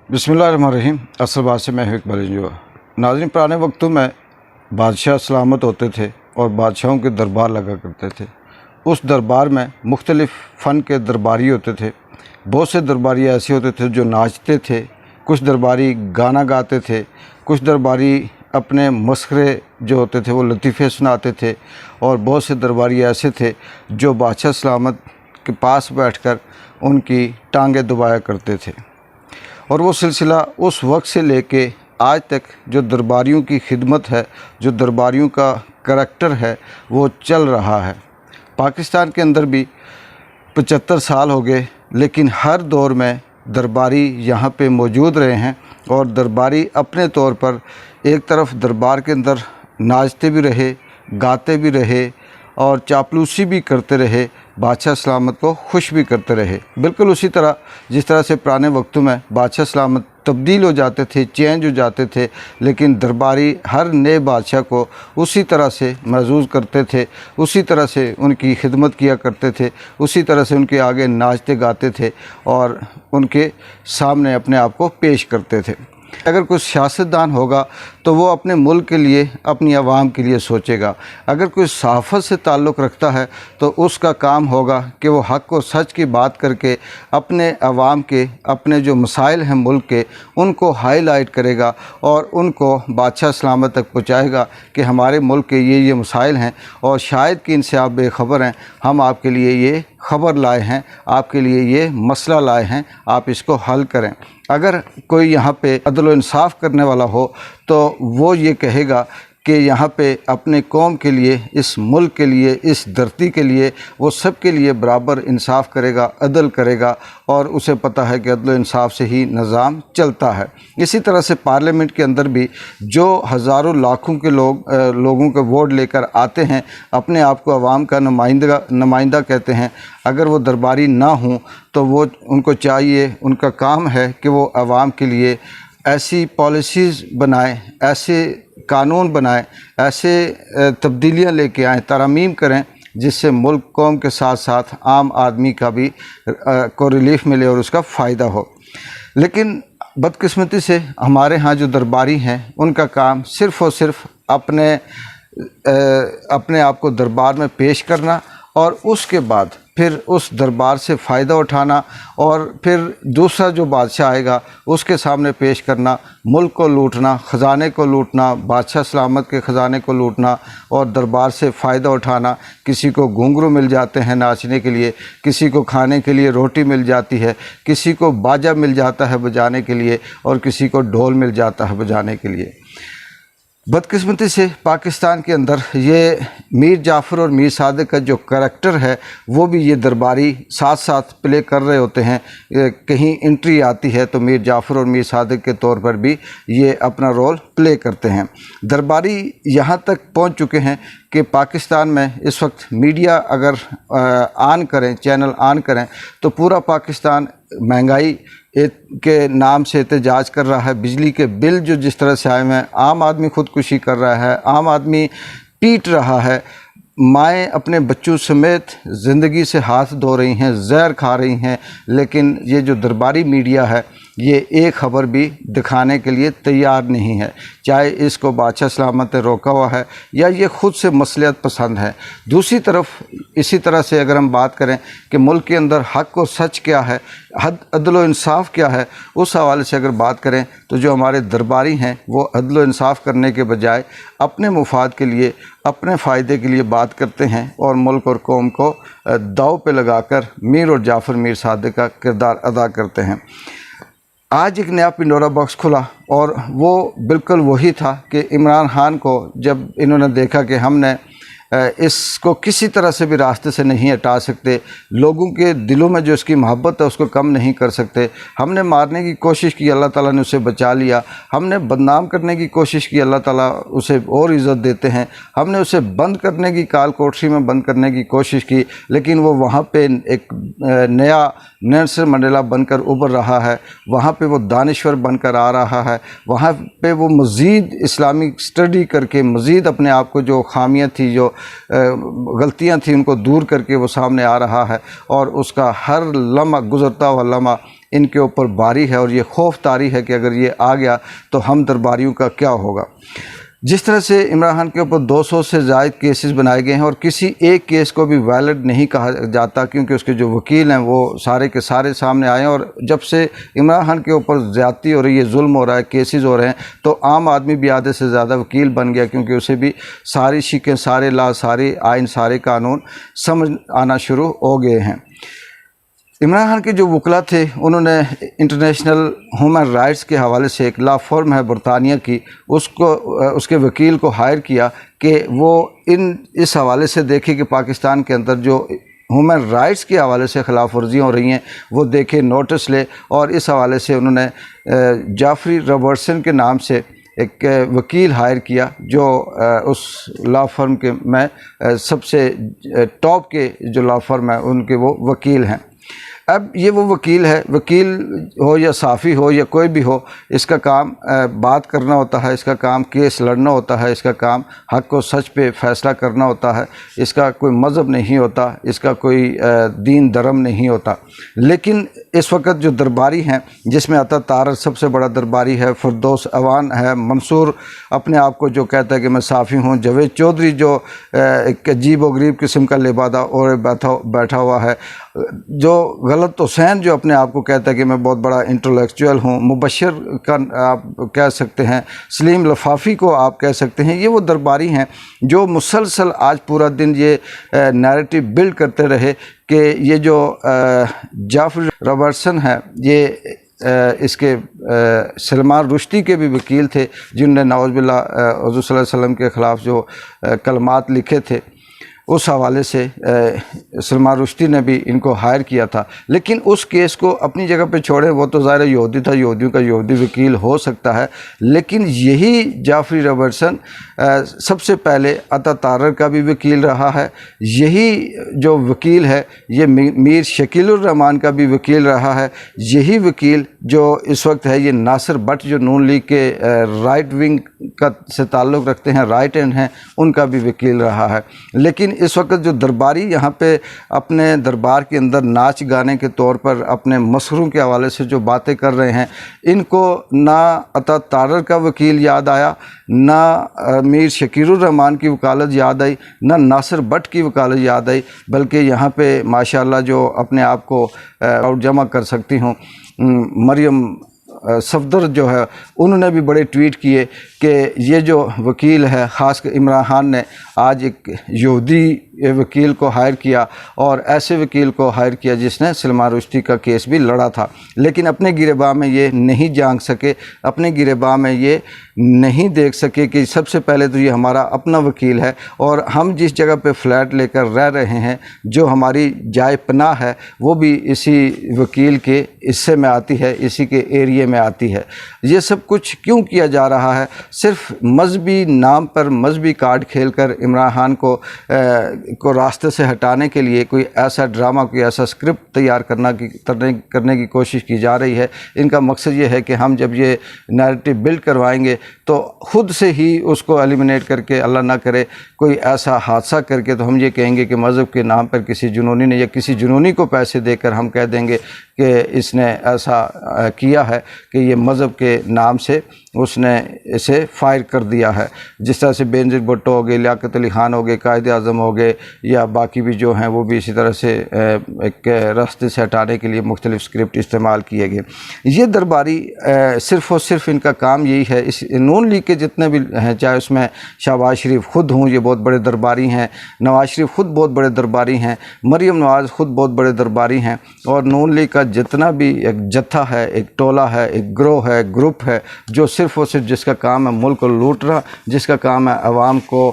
बिस्मिल्लाहिर्रहमानिर्रहीम। असल बात से मैं इकबाल जो नाज़रीन, पुराने वक्तों में बादशाह सलामत होते थे और बादशाहों के दरबार लगा करते थे। उस दरबार में मुख्तलिफ़ फ़न के दरबारी होते थे। बहुत से दरबारी ऐसे होते थे जो नाचते थे, कुछ दरबारी गाना गाते थे, कुछ दरबारी अपने मस्खरे जो होते थे वो लतीफ़े सुनाते थे, और बहुत से दरबारी ऐसे थे जो बादशाह सलामत के पास बैठकर उनकी टांगें दबाया करते थे। और वो सिलसिला उस वक्त से लेके आज तक जो दरबारियों की खिदमत है, जो दरबारियों का करैक्टर है, वो चल रहा है। पाकिस्तान के अंदर भी 75 साल हो गए, लेकिन हर दौर में दरबारी यहाँ पे मौजूद रहे हैं। और दरबारी अपने तौर पर एक तरफ दरबार के अंदर नाचते भी रहे, गाते भी रहे और चापलूसी भी करते रहे, बादशाह सलामत को खुश भी करते रहे। बिल्कुल उसी तरह जिस तरह से पुराने वक्तों में बादशाह सलामत तब्दील हो जाते थे, चेंज हो जाते थे, लेकिन दरबारी हर नए बादशाह को उसी तरह से महसूस करते थे, उसी तरह से उनकी खिदमत किया करते थे, उसी तरह से उनके आगे नाचते गाते थे और उनके सामने अपने आप को पेश करते थे। अगर कोई सियासतदान होगा तो वो अपने मुल्क के लिए, अपनी आवाम के लिए सोचेगा। अगर कोई सहाफ़त से ताल्लुक़ रखता है तो उसका काम होगा कि वो हक़ और सच की बात करके अपने आवाम के, अपने जो मसाइल हैं मुल्क के, उनको हाईलाइट करेगा और उनको बादशाह सलामत तक पहुँचाएगा कि हमारे मुल्क के ये मसाइल हैं और शायद कि इनसे आप बेखबर हैं, हम आपके लिए ये ख़बर लाए हैं, आपके लिए ये मसला लाए हैं, आप इसको हल करें। अगर कोई यहाँ पे अदल व इंसाफ़ करने वाला हो तो वो ये कहेगा कि यहाँ पे अपने कौम के लिए, इस मुल्क के लिए, इस धरती के लिए, वो सब के लिए बराबर इंसाफ़ करेगा, अदल करेगा, और उसे पता है कि अदल व इंसाफ़ से ही निज़ाम चलता है। इसी तरह से पार्लियामेंट के अंदर भी जो हज़ारों लाखों के लोगों के वोट लेकर आते हैं, अपने आप को आवाम का नुमाइंदा कहते हैं, अगर वो दरबारी ना हों तो वो उनको चाहिए, उनका काम है कि वो आवाम के लिए ऐसी पॉलिसीज़ बनाएं, ऐसे कानून बनाएं, ऐसे तब्दीलियां लेके आएँ, तरमीम करें, जिससे मुल्क कौम के साथ साथ आम आदमी का भी को रिलीफ़ मिले और उसका फ़ायदा हो। लेकिन बदकिस्मती से हमारे यहाँ जो दरबारी हैं उनका काम सिर्फ़ और सिर्फ अपने आप को दरबार में पेश करना और उसके बाद फिर उस दरबार से फ़ायदा उठाना और फिर दूसरा जो बादशाह आएगा उसके सामने पेश करना, मुल्क को लूटना, ख़जाने को लूटना, बादशाह सलामत के ख़जाने को लूटना और दरबार से फ़ायदा उठाना। किसी को घुंघरू मिल जाते हैं नाचने के लिए, किसी को खाने के लिए रोटी मिल जाती है, किसी को बाजा मिल जाता है बजाने के लिए और किसी को ढोल मिल जाता है बजाने के लिए। बदकिस्मती से पाकिस्तान के अंदर ये मीर जाफ़र और मीर सादिक का जो करैक्टर है वो भी ये दरबारी साथ साथ प्ले कर रहे होते हैं। कहीं एंट्री आती है तो मीर जाफ़र और मीर सादिक के तौर पर भी ये अपना रोल प्ले करते हैं। दरबारी यहाँ तक पहुँच चुके हैं कि पाकिस्तान में इस वक्त मीडिया अगर ऑन करें, चैनल ऑन करें तो पूरा पाकिस्तान महंगाई के नाम से एहतजाज कर रहा है। बिजली के बिल जो जिस तरह से आए हैं, आम आदमी ख़ुदकुशी कर रहा है, आम आदमी पीट रहा है, माएँ अपने बच्चों समेत ज़िंदगी से हाथ धो रही हैं, जहर खा रही हैं, लेकिन ये जो दरबारी मीडिया है ये एक ख़बर भी दिखाने के लिए तैयार नहीं है, चाहे इसको बादशाह सलामत ने रोका हुआ है या ये ख़ुद से मसलियत पसंद है। दूसरी तरफ इसी तरह से अगर हम बात करें कि मुल्क के अंदर हक़ और सच क्या है, अदल व इंसाफ़ क्या है, उस हवाले से अगर बात करें तो जो हमारे दरबारी हैं वो अदल व इंसाफ़ करने के बजाय अपने मुफाद के लिए, अपने फ़ायदे के लिए बात करते हैं और मुल्क और कौम को दाव पे लगाकर मीर और जाफ़र मीर सादिक का किरदार अदा करते हैं। आज एक नया पिंडोरा बॉक्स खुला और वो बिल्कुल वही था कि इमरान खान को जब इन्होंने देखा कि हमने इसको किसी तरह से भी रास्ते से नहीं हटा सकते, लोगों के दिलों में जो इसकी मोहब्बत है उसको कम नहीं कर सकते, हमने मारने की कोशिश की, अल्लाह ताला ने उसे बचा लिया, हमने बदनाम करने की कोशिश की, अल्लाह ताला उसे और इज़्ज़त देते हैं, हमने उसे बंद करने की, काल कोठरी में बंद करने की कोशिश की, लेकिन वो वहाँ पे एक नया नेल्सन मंडेला बनकर उभर रहा है, वहाँ पे वो दानिश्वर बनकर आ रहा है, वहाँ पे वो मज़ीद इस्लामिक स्टडी करके मज़ीद अपने आप को जो खामियाँ थी, जो गलतियां थी, उनको दूर करके वो सामने आ रहा है और उसका हर लम्हा, गुज़रता हुआ लम्हा ان کے اوپر باری ہے اور یہ خوف طاری ہے کہ اگر یہ آ گیا تو ہم درباریوں کا کیا ہوگا۔ جس طرح سے عمران خان کے اوپر 200 سے زائد کیسز بنائے گئے ہیں اور کسی ایک کیس کو بھی ویلڈ نہیں کہا جاتا، کیونکہ اس کے جو وکیل ہیں وہ سارے کے سارے سامنے آئے ہیں، اور جب سے عمران خان کے اوپر زیادتی ہو رہی ہے، ظلم ہو رہا ہے، کیسز ہو رہے ہیں، تو عام آدمی بھی آدھے سے زیادہ وکیل بن گیا، کیونکہ اسے بھی ساری شکیں، سارے لا، سارے آئین، سارے قانون سمجھ آنا شروع ہو گئے ہیں۔ عمران خان کے جو وکلا تھے انہوں نے انٹرنیشنل ہیومن رائٹس کے حوالے سے ایک لا فرم ہے برطانیہ کی، اس کے وکیل کو ہائر کیا کہ وہ اس حوالے سے دیکھے کہ پاکستان کے اندر جو ہیومن رائٹس کے حوالے سے خلاف ورزیاں ہو رہی ہیں وہ دیکھے، نوٹس لے، اور اس حوالے سے انہوں نے جیفری رابرٹسن کے نام سے ایک وکیل ہائر کیا جو اس لا فرم کے میں سب سے ٹاپ کے جو لا فرم ہے ان کے وہ وکیل ہیں۔ اب یہ وہ وکیل ہے، وکیل ہو یا صحافی ہو یا کوئی بھی ہو، اس کا کام بات کرنا ہوتا ہے، اس کا کام کیس لڑنا ہوتا ہے، اس کا کام حق و سچ پہ فیصلہ کرنا ہوتا ہے، اس کا کوئی مذہب نہیں ہوتا، اس کا کوئی دین دھرم نہیں ہوتا۔ لیکن اس وقت جو درباری ہیں، جس میں عطا طارر سب سے بڑا درباری ہے، فردوس اوان ہے، منصور اپنے آپ کو جو کہتا ہے کہ میں صحافی ہوں، جاوید چودھری جو ایک عجیب و غریب قسم کا لبادہ اور بیٹھا ہوا ہے، جو غلط حسین جو اپنے آپ کو کہتا ہے کہ میں بہت بڑا انٹلیکچوئل ہوں، مبشر کا آپ کہہ سکتے ہیں، سلیم لفافی کو آپ کہہ سکتے ہیں، یہ وہ درباری ہیں جو مسلسل آج پورا دن یہ نیریٹو بلڈ کرتے رہے کہ یہ جو جیفری رابرٹسن ہے یہ اس کے سلمان رشدی کے بھی وکیل تھے، جنہوں نے نعوذ باللہ حضور صلی اللہ علیہ وسلم کے خلاف جو کلمات لکھے تھے، اس حوالے سے سلمان رشدی نے بھی ان کو ہائر کیا تھا۔ لیکن اس کیس کو اپنی جگہ پہ چھوڑیں، وہ تو ظاہر یہودی تھا، یہودیوں کا یہودی وکیل ہو سکتا ہے، لیکن یہی جیفری رابرٹسن سب سے پہلے عطا طارر کا بھی وکیل رہا ہے، یہی جو وکیل ہے یہ میر شکیل الرحمان کا بھی وکیل رہا ہے، یہی وکیل جو اس وقت ہے یہ ناصر بٹ جو نون لیگ کے رائٹ ونگ کا سے تعلق رکھتے ہیں، رائٹ اینڈ ہیں، ان کا بھی وکیل رہا ہے۔ لیکن اس وقت جو درباری یہاں پہ اپنے دربار کے اندر ناچ گانے کے طور پر اپنے مسخروں کے حوالے سے جو باتیں کر رہے ہیں، ان کو نہ عطا طارر کا وکیل یاد آیا، نہ میر شکیل الرحمان کی وکالت یاد آئی، نہ ناصر بٹ کی وکالت یاد آئی، بلکہ یہاں پہ ماشاءاللہ جو اپنے آپ کو جمع کر سکتی ہوں، مریم صفدر جو ہے، انہوں نے بھی بڑے ٹویٹ کیے کہ یہ جو وکیل ہے، خاص کر عمران خان نے آج ایک یہودی وکیل کو ہائر کیا اور ایسے وکیل کو ہائر کیا جس نے سلمان رشدی کا کیس بھی لڑا تھا، لیکن اپنے گریباں میں یہ نہیں جانگ سکے، اپنے گریباں میں یہ نہیں دیکھ سکے کہ سب سے پہلے تو یہ ہمارا اپنا وکیل ہے، اور ہم جس جگہ پہ فلیٹ لے کر رہ رہے ہیں، جو ہماری جائے پناہ ہے، وہ بھی اسی وکیل کے حصے میں آتی ہے، اسی کے ایریے میں آتی ہے۔ یہ سب کچھ کیوں کیا جا رہا ہے؟ صرف مذہبی نام پر مذہبی کارڈ کھیل کر عمران خان کو راستے سے ہٹانے کے لیے کوئی ایسا ڈرامہ، کوئی ایسا اسکرپٹ تیار کرنے کی کوشش کی جا رہی ہے۔ ان کا مقصد یہ ہے کہ ہم جب یہ نیریٹو بلڈ کروائیں گے تو خود سے ہی اس کو ایلیمنیٹ کر کے، اللہ نہ کرے کوئی ایسا حادثہ کر کے، تو ہم یہ کہیں گے کہ مذہب کے نام پر کسی جنونی نے، یا کسی جنونی کو پیسے دے کر ہم کہہ دیں گے کہ اس نے ایسا کیا ہے کہ یہ مذہب کے نام سے اس نے اسے فائر کر دیا ہے۔ جس طرح سے بینظیر بھٹو ہو گئے، لیاقت علی خان ہو گئے، قائد اعظم ہو گئے، یا باقی بھی جو ہیں وہ بھی اسی طرح سے ایک راستے سے ہٹانے کے لیے مختلف اسکرپٹ استعمال کیے گئے۔ یہ درباری صرف اور صرف ان کا کام یہی ہے۔ اس نون لیگ کے جتنے بھی ہیں، چاہے اس میں شہباز شریف خود ہوں، یہ بہت بڑے درباری ہیں، نواز شریف خود بہت بڑے درباری ہیں، مریم نواز خود بہت بڑے درباری ہیں، اور نون لیگ کا جتنا بھی ایک جتھا ہے، ایک ٹولہ ہے، ایک گروہ ہے، گروپ ہے، جو صرف اور صرف جس کا کام ہے ملک کو لوٹنا، جس کا کام ہے عوام کو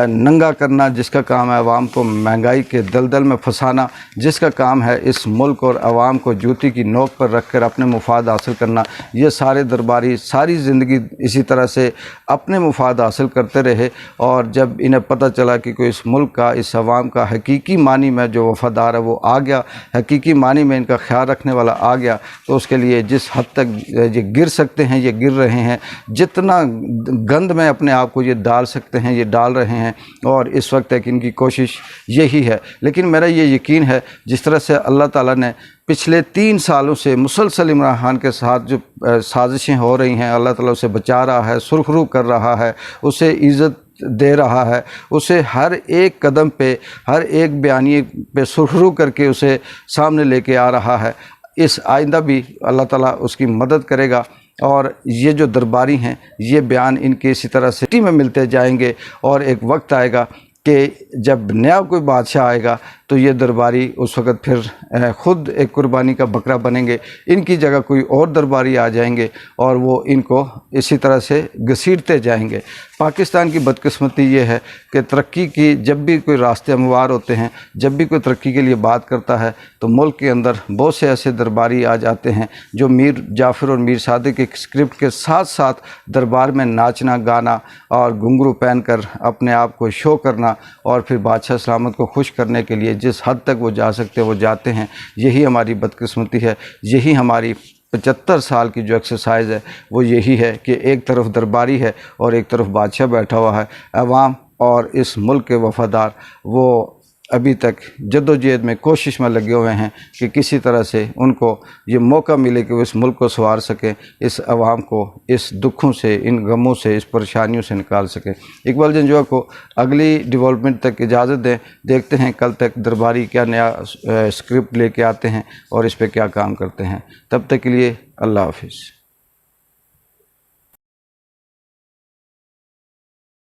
ننگا کرنا، جس کا کام ہے عوام کو مہنگائی کے دلدل میں پھنسانا، جس کا کام ہے اس ملک اور عوام کو جوتی کی نوک پر رکھ کر اپنے مفاد حاصل کرنا، یہ سارے درباری ساری زندگی اسی طرح سے اپنے مفاد حاصل کرتے رہے، اور جب انہیں پتہ چلا کہ کوئی اس ملک کا، اس عوام کا حقیقی معنی میں جو وفادار ہے وہ آ گیا، حقیقی معنی میں ان کا خیال رکھنے والا آ گیا، تو اس کے لیے جس حد تک یہ گر سکتے ہیں یہ گر رہے ہیں، جتنا گند میں اپنے آپ کو یہ ڈال سکتے ہیں یہ ڈال رہے ہیں، रहे हैं और इस वक्त तक इनकी कोशिश यही है। लेकिन मेरा ये यकीन है जिस तरह से अल्लाह ताला ने पिछले 3 सालों से मुसलसल इमरान खान के साथ जो साजिशें हो रही हैं, अल्लाह ताला उसे बचा रहा है, सुरखरू कर रहा है, उसे इज़्ज़त दे रहा है, उसे हर एक कदम पे, हर एक बयानी पे सुरखरू करके उसे सामने लेके आ रहा है। इस आइंदा भी अल्लाह ताला उसकी मदद करेगा और ये जो दरबारी हैं ये बयान इनके इसी तरह सिटी में मिलते जाएंगे और एक वक्त आएगा कि जब नया कोई बादशाह आएगा तो ये दरबारी उस वक़्त फिर ख़ुद एक कुर्बानी का बकरा बनेंगे, इनकी जगह कोई और दरबारी आ जाएंगे और वो इनको इसी तरह से घसीटते जाएंगे। पाकिस्तान की बदकिस्मती ये है कि तरक्की की जब भी कोई रास्ते हमवार होते हैं, जब भी कोई तरक्की के लिए बात करता है तो मुल्क के अंदर बहुत से ऐसे दरबारी आ जाते हैं जो मीर जाफ़र और मीर सादिक के स्क्रिप्ट के साथ साथ दरबार में नाचना गाना और घुंघरू पहन कर अपने आप को शो करना और फिर बादशाह सलामत को खुश करने के लिए जिस हद तक वो जा सकते हैं वो जाते हैं। यही हमारी बदकिस्मती है, यही हमारी 75 साल की जो एक्सरसाइज है वो यही है कि एक तरफ दरबारी है और एक तरफ बादशाह बैठा हुआ है। अवाम और इस मुल्क के वफ़ादार वो अभी तक जद्दोजहद में कोशिश में लगे हुए हैं कि किसी तरह से उनको ये मौका मिले कि वो इस मुल्क को संवार सकें, इस अवाम को इस दुखों से, इन गमों से, इस परेशानियों से निकाल सकें। इकबाल जंजुआ को अगली डेवलपमेंट तक इजाज़त दें, देखते हैं कल तक दरबारी क्या नया स्क्रिप्ट लेके आते हैं और इस पे क्या काम करते हैं। तब तक के लिए अल्लाह हाफिज़।